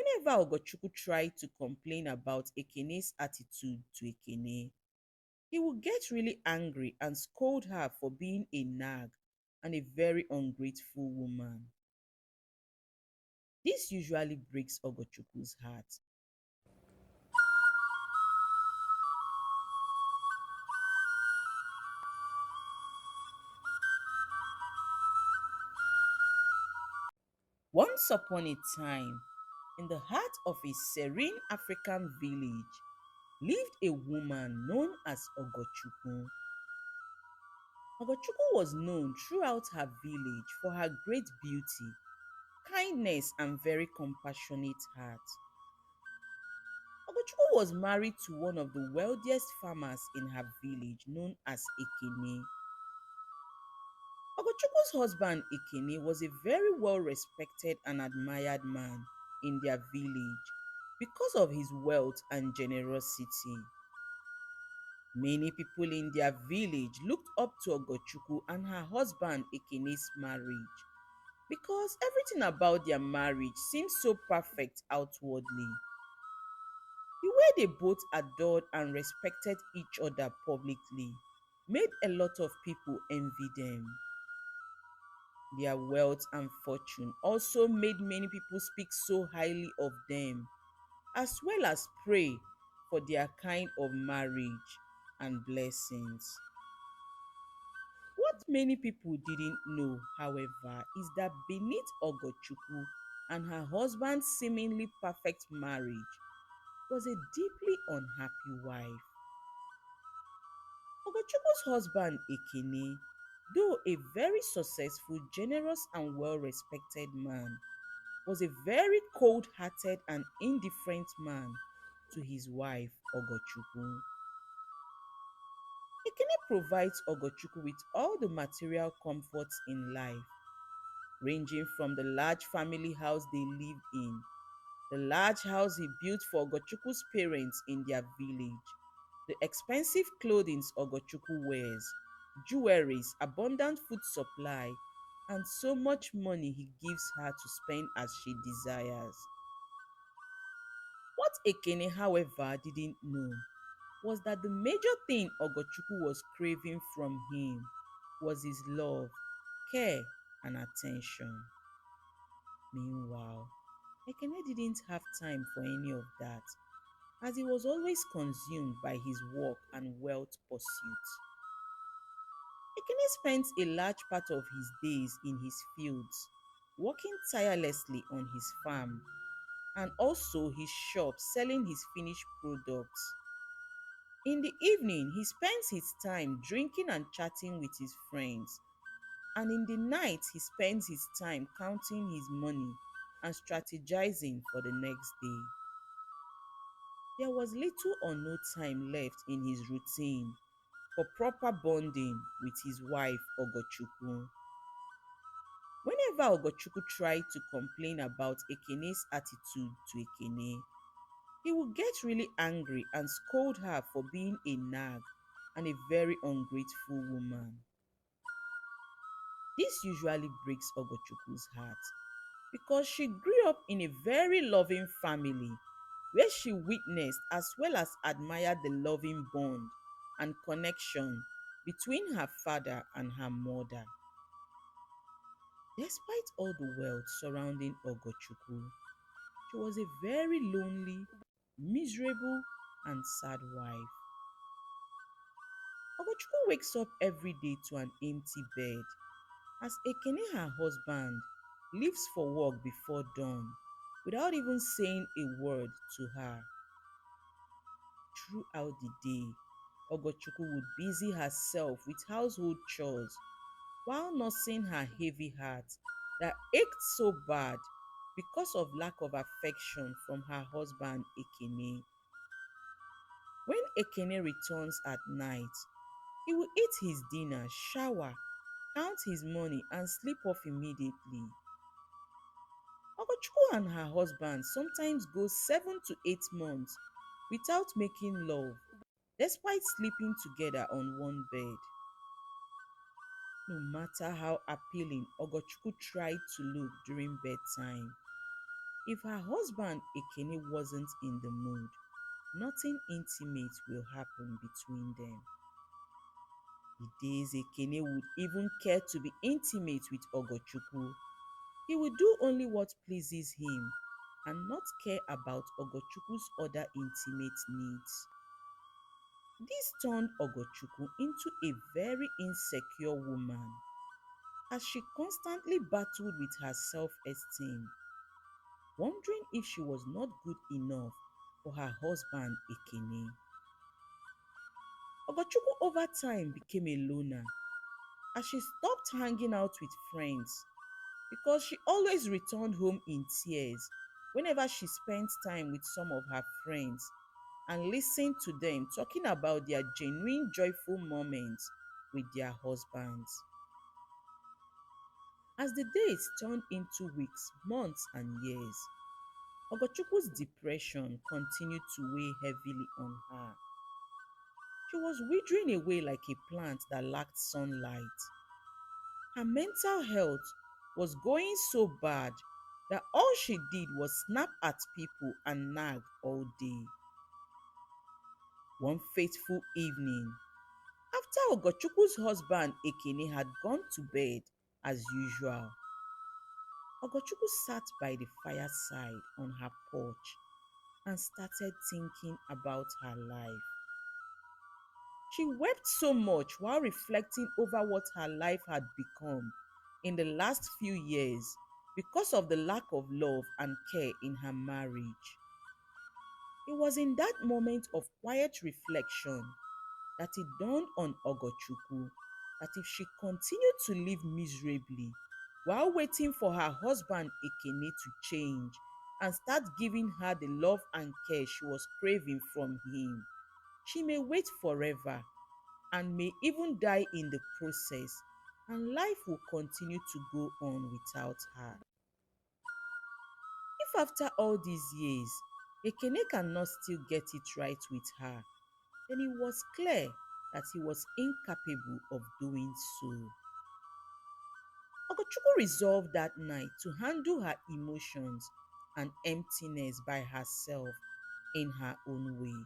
Whenever Ogochukwu tried to complain about Ekene's attitude to Ekene, he would get really angry and scold her for being a nag and a very ungrateful woman. This usually breaks Ogochukwu's heart. Once upon a time, in the heart of a serene African village, lived a woman known as Ogochukwu. Ogochukwu was known throughout her village for her great beauty, kindness, and very compassionate heart. Ogochukwu was married to one of the wealthiest farmers in her village known as Ekene. Ogochukwu's husband Ekene was a very well respected and admired man in their village because of his wealth and generosity. Many people in their village looked up to Ogochukwu and her husband Ekene's marriage because everything about their marriage seemed so perfect outwardly. The way they both adored and respected each other publicly made a lot of people envy them. Their wealth and fortune also made many people speak so highly of them, as well as pray for their kind of marriage and blessings. What many people didn't know, however, is that beneath Ogochukwu and her husband's seemingly perfect marriage was a deeply unhappy wife. Ogochukwu's husband Ekene, though a very successful, generous, and well respected man, was a very cold hearted and indifferent man to his wife Ogochukwu. Ekene provides Ogochukwu with all the material comforts in life, ranging from the large family house they lived in, the large house he built for Ogochukwu's parents in their village, the expensive clothing Ogochukwu wears, jewelries, abundant food supply, and so much money he gives her to spend as she desires. What Ekene, however, didn't know was that the major thing Ogochukwu was craving from him was his love, care, and attention. Meanwhile, Ekene didn't have time for any of that, as he was always consumed by his work and wealth pursuits. Ekene spent a large part of his days in his fields, working tirelessly on his farm and also his shop selling his finished products. In the evening, he spends his time drinking and chatting with his friends, and in the night, he spends his time counting his money and strategizing for the next day. There was little or no time left in his routine for proper bonding with his wife Ogochukwu. Whenever Ogochukwu tried to complain about Ekene's attitude to Ekene, he would get really angry and scold her for being a nag and a very ungrateful woman. This usually breaks Ogochukwu's heart because she grew up in a very loving family where she witnessed as well as admired the loving bond and connection between her father and her mother. Despite all the wealth surrounding Ogochukwu, she was a very lonely, miserable, and sad wife. Ogochukwu wakes up every day to an empty bed as Ekene, her husband, leaves for work before dawn without even saying a word to her. Throughout the day, Ogochukwu would busy herself with household chores while nursing her heavy heart that ached so bad because of lack of affection from her husband Ekene. When Ekene returns at night, he will eat his dinner, shower, count his money, and sleep off immediately. Ogochukwu and her husband sometimes go 7 to 8 months without making love, despite sleeping together on one bed. No matter how appealing Ogochukwu tried to look during bedtime, If her husband Ekene wasn't in the mood, nothing intimate will happen between them. The days Ekene would even care to be intimate with Ogochukwu, he would do only what pleases him and not care about Ogochukwu's other intimate needs. This turned Ogochukwu into a very insecure woman, as she constantly battled with her self-esteem, wondering if she was not good enough for her husband Ekene. Ogochukwu over time became a loner, as she stopped hanging out with friends because she always returned home in tears whenever she spent time with some of her friends and listened to them talking about their genuine joyful moments with their husbands. As the days turned into weeks, months, and years, Ogochukwu's depression continued to weigh heavily on her. She was withering away like a plant that lacked sunlight. Her mental health was going so bad that all she did was snap at people and nag all day. One fateful evening, after Ogochukwu's husband Ekene had gone to bed as usual, Ogochukwu sat by the fireside on her porch and started thinking about her life. She wept so much while reflecting over what her life had become in the last few years because of the lack of love and care in her marriage. It was in that moment of quiet reflection that it dawned on Ogochukwu that if she continued to live miserably while waiting for her husband Ekene to change and start giving her the love and care she was craving from him, she may wait forever and may even die in the process, and life will continue to go on without her. If after all these years, Ekene cannot still get it right with her, then it was clear that he was incapable of doing so. Ogochukwu resolved that night to handle her emotions and emptiness by herself in her own way.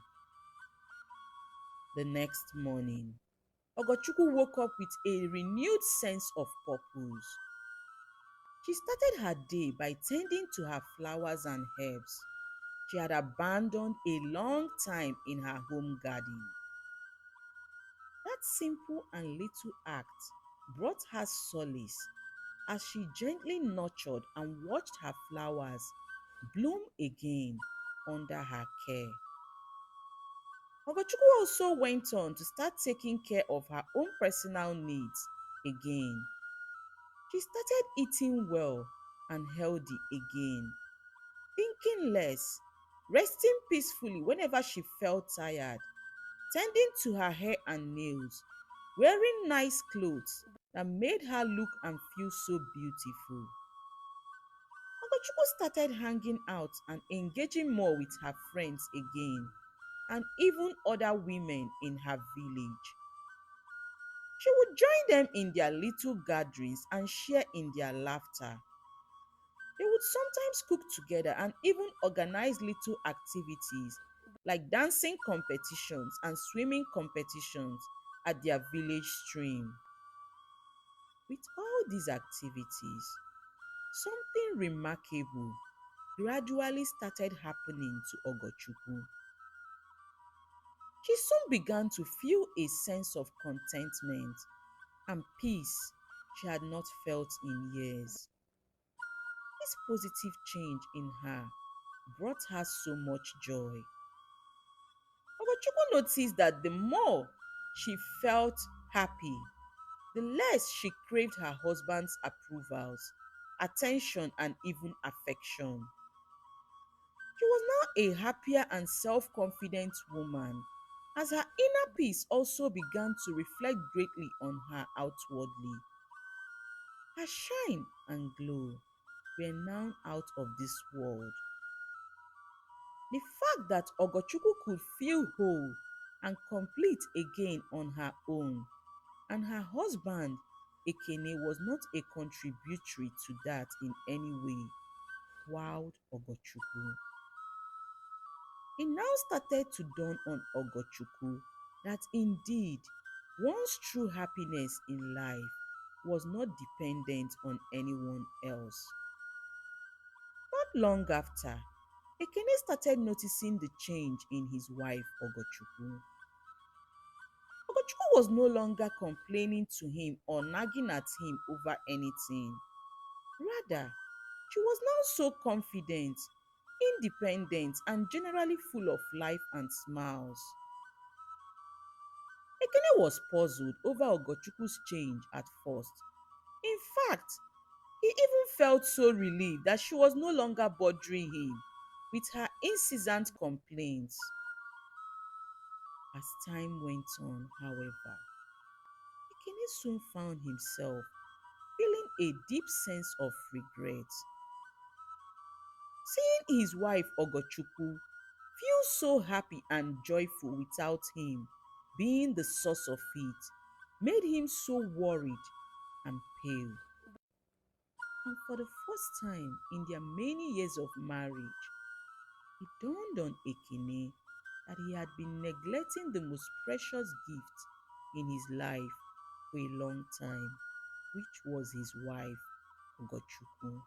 The next morning, Ogochukwu woke up with a renewed sense of purpose. She started her day by tending to her flowers and herbs she had abandoned a long time in her home garden. That simple and little act brought her solace as she gently nurtured and watched her flowers bloom again under her care. Ogochukwu also went on to start taking care of her own personal needs again. She started eating well and healthy again, thinking less, resting peacefully whenever she felt tired, tending to her hair and nails, wearing nice clothes that made her look and feel so beautiful. Ogochukwu started hanging out and engaging more with her friends again and even other women in her village. She would join them in their little gatherings and share in their laughter. They would sometimes cook together and even organize little activities like dancing competitions and swimming competitions at their village stream. With all these activities, something remarkable gradually started happening to Ogochukwu. She soon began to feel a sense of contentment and peace she had not felt in years. This positive change in her brought her so much joy. Ogochukwu noticed that the more she felt happy, the less she craved her husband's approvals, attention, and even affection. She was now a happier and self confident woman, as her inner peace also began to reflect greatly on her outwardly. Her shine and glow were now out of this world. The fact that Ogochukwu could feel whole and complete again on her own, and her husband Ekene was not a contributory to that in any way. wild Ogochukwu. It now started to dawn on Ogochukwu that indeed one's true happiness in life was not dependent on anyone else. Not long after, Ekene started noticing the change in his wife Ogochukwu. Ogochukwu was no longer complaining to him or nagging at him over anything. Rather, she was now so confident, independent, and generally full of life and smiles. Ekene was puzzled over Ogochukwu's change at first. In fact, he even felt so relieved that she was no longer bothering him with her incessant complaints. As time went on, however, Ekene soon found himself feeling a deep sense of regret. Seeing his wife Ogochukwu feel so happy and joyful without him being the source of it made him so worried and pale. And for the first time in their many years of marriage, it dawned on Ekene that he had been neglecting the most precious gift in his life for a long time, which was his wife, Ogochukwu.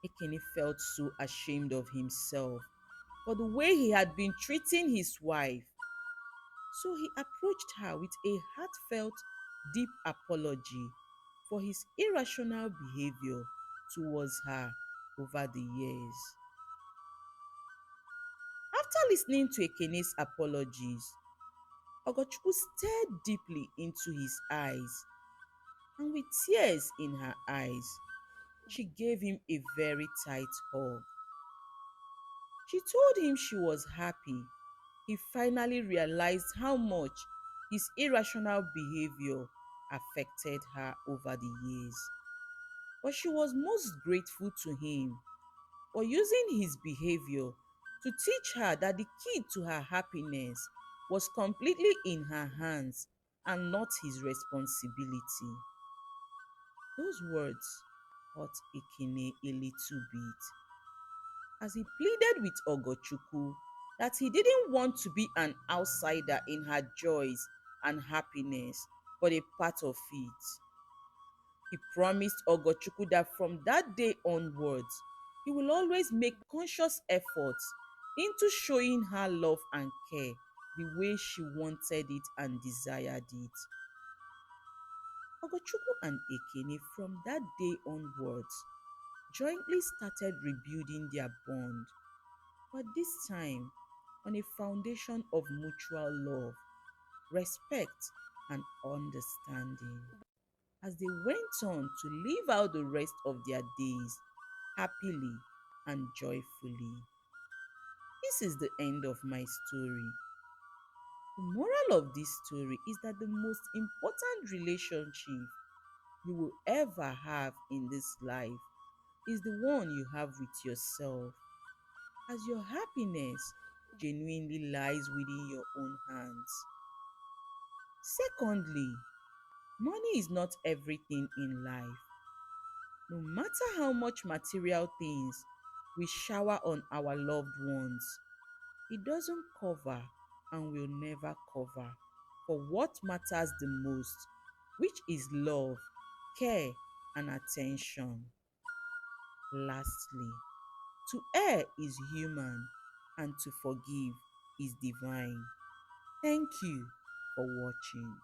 Ekene felt so ashamed of himself for the way he had been treating his wife. So he approached her with a heartfelt, deep apology for his irrational behavior towards her over the years. After listening to Ekene's apologies, Ogochukwu stared deeply into his eyes, and with tears in her eyes, she gave him a very tight hug. She told him she was happy he finally realized how much his irrational behavior affected her over the years. But she was most grateful to him for using his behavior to teach her that the key to her happiness was completely in her hands and not his responsibility. Those words hurt Ekene a little bit as he pleaded with Ogochukwu that he didn't want to be an outsider in her joys and happiness, but a part of it. He promised Ogochukwu that from that day onwards, he will always make conscious efforts into showing her love and care the way she wanted it and desired it. Ogochukwu and Ekene from that day onwards jointly started rebuilding their bond, but this time on a foundation of mutual love, respect, and understanding. As they went on to live out the rest of their days happily and joyfully. This is the end of my story. The moral of this story is that the most important relationship you will ever have in this life is the one you have with yourself, as your happiness genuinely lies within your own hands. Secondly, money is not everything in life. No matter how much material things we shower on our loved ones, it doesn't cover and will never cover for what matters the most, which is love, care, and attention. Lastly, to err is human and to forgive is divine. Thank you for watching.